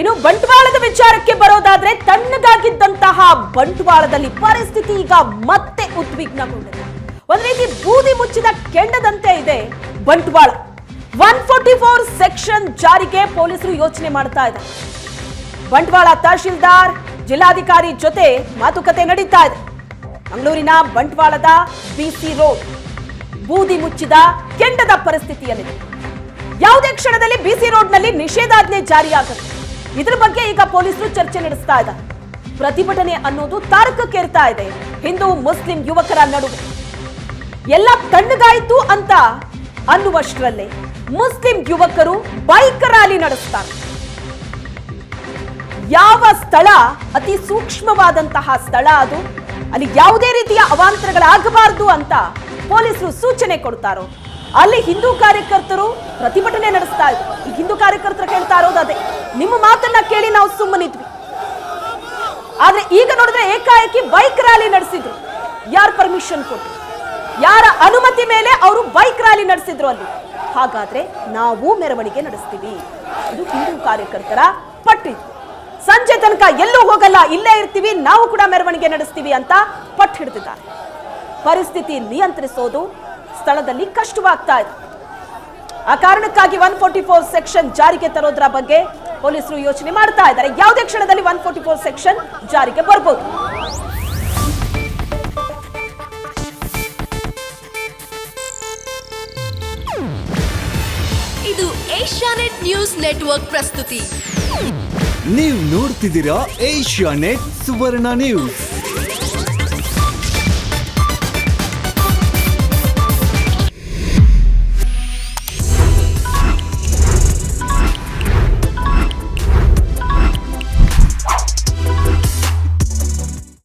ಇನ್ನು ಬಂಟ್ವಾಳದ ವಿಚಾರಕ್ಕೆ ಬರೋದಾದ್ರೆ ತಣ್ಣಗಾಗಿದ್ದಂತಹ ಬಂಟ್ವಾಳದಲ್ಲಿ ಪರಿಸ್ಥಿತಿ ಈಗ ಮತ್ತೆ ಉದ್ವಿಗ್ನಗೊಂಡಿದೆ. ಒಂದು ರೀತಿ ಬೂದಿ ಮುಚ್ಚಿದ ಕೆಂಡದಂತೆ ಇದೆ ಬಂಟ್ವಾಳ. 144 ಸೆಕ್ಷನ್ ಜಾರಿಗೆ ಪೊಲೀಸರು ಯೋಚನೆ ಮಾಡ್ತಾ ಇದ್ದಾರೆ. ಬಂಟ್ವಾಳ ತಹಶೀಲ್ದಾರ್ ಜಿಲ್ಲಾಧಿಕಾರಿ ಜೊತೆ ಮಾತುಕತೆ ನಡೀತಾ ಇದೆ. ಮಂಗಳೂರಿನ ಬಂಟ್ವಾಳದ ಬಿಸಿ ರೋಡ್ ಬೂದಿ ಮುಚ್ಚಿದ ಕೆಂಡದ ಪರಿಸ್ಥಿತಿಯಲ್ಲಿದೆ. ಯಾವುದೇ ಕ್ಷಣದಲ್ಲಿ ಬಿಸಿ ರೋಡ್ನಲ್ಲಿ ನಿಷೇಧಾಜ್ಞೆ ಜಾರಿಯಾಗುತ್ತೆ. ಇದರ ಬಗ್ಗೆ ಈಗ ಪೊಲೀಸರು ಚರ್ಚೆ ನಡೆಸ್ತಾ ಇದ್ದಾರೆ. ಪ್ರತಿಭಟನೆ ಅನ್ನೋದು ತಾರಕಕ್ಕೇರ್ತಾ ಇದೆ ಹಿಂದೂ ಮುಸ್ಲಿಂ ಯುವಕರ ನಡುವೆ. ಎಲ್ಲ ತಣ್ಣಗಾಯಿತು ಅಂತ ಅನ್ನುವಷ್ಟರಲ್ಲೇ ಮುಸ್ಲಿಂ ಯುವಕರು ಬೈಕ್ ರ್ಯಾಲಿ ನಡೆಸ್ತಾರೆ. ಯಾವ ಸ್ಥಳ ಅತಿ ಸೂಕ್ಷ್ಮವಾದಂತಹ ಸ್ಥಳ ಅದು, ಅಲ್ಲಿ ಯಾವುದೇ ರೀತಿಯ ಅವಾಂತರಗಳಾಗಬಾರದು ಅಂತ ಪೊಲೀಸರು ಸೂಚನೆ ಕೊಡ್ತಾರೋ ಅಲ್ಲಿ ಹಿಂದೂ ಕಾರ್ಯಕರ್ತರು ಪ್ರತಿಭಟನೆ ನಡೆಸ್ತಾ ಇದ್ರು. ಈ ಹಿಂದೂ ಕಾರ್ಯಕರ್ತರು ಕೇಳ್ತಾ ಇರೋದು ಅದೇ, ನಿಮ್ಮ ಮಾತನ್ನ ಕೇಳಿ ನಾವು ಸುಮ್ಮನಿದ್ವಿ. ಆದ್ರೆ ಈಗ ನೋಡಿದ್ರೆ ಏಕಾಏಕಿ ಬೈಕ್ ರ್ಯಾಲಿ ನಡೆಸಿದ್ರು. ಯಾರ ಪರ್ಮಿಷನ್ ಕೊಟ್ಟು, ಯಾರ ಅನುಮತಿ ಮೇಲೆ ಅವರು ಬೈಕ್ ರ್ಯಾಲಿ ನಡೆಸಿದ್ರು ಅಲ್ಲಿ? ಹಾಗಾದ್ರೆ ನಾವು ಮೆರವಣಿಗೆ ನಡೆಸ್ತೀವಿ, ಇದು ಹಿಂದೂ ಕಾರ್ಯಕರ್ತರ ಪಟ್ಟಿದ್ದು. ಸಂಜೆ ತನಕ ಎಲ್ಲೂ ಹೋಗಲ್ಲ, ಇಲ್ಲೇ ಇರ್ತೀವಿ, ನಾವು ಕೂಡ ಮೆರವಣಿಗೆ ನಡೆಸ್ತೀವಿ ಅಂತ ಪಟ್ಟು ಹಿಡಿದಿದ್ದಾರೆ. ಪರಿಸ್ಥಿತಿ ನಿಯಂತ್ರಿಸೋದು ಸ್ಥಳದಲ್ಲಿ ಕಷ್ಟವಾಗ್ತಾ ಇದೆ. ಆ ಕಾರಣಕ್ಕಾಗಿ 144 ಸೆಕ್ಷನ್ ಜಾರಿಗೆ ತರೋದ್ರ ಬಗ್ಗೆ ಪೊಲೀಸರು ಯೋಚನೆ ಮಾಡ್ತಾ ಇದ್ದಾರೆ. ಯಾವುದೇ ಕ್ಷಣದಲ್ಲಿ 144 ಸೆಕ್ಷನ್ ಜಾರಿಗೆ ಬರಬಹುದು. ಇದು ಏಷ್ಯಾನೆಟ್ ನ್ಯೂಸ್ ನೆಟ್ವರ್ಕ್ ಪ್ರಸ್ತುತಿ. ನೀವು ನೋಡ್ತಿದ್ದೀರಾ ಏಷ್ಯಾನೆಟ್ ಸುವರ್ಣ ನ್ಯೂಸ್.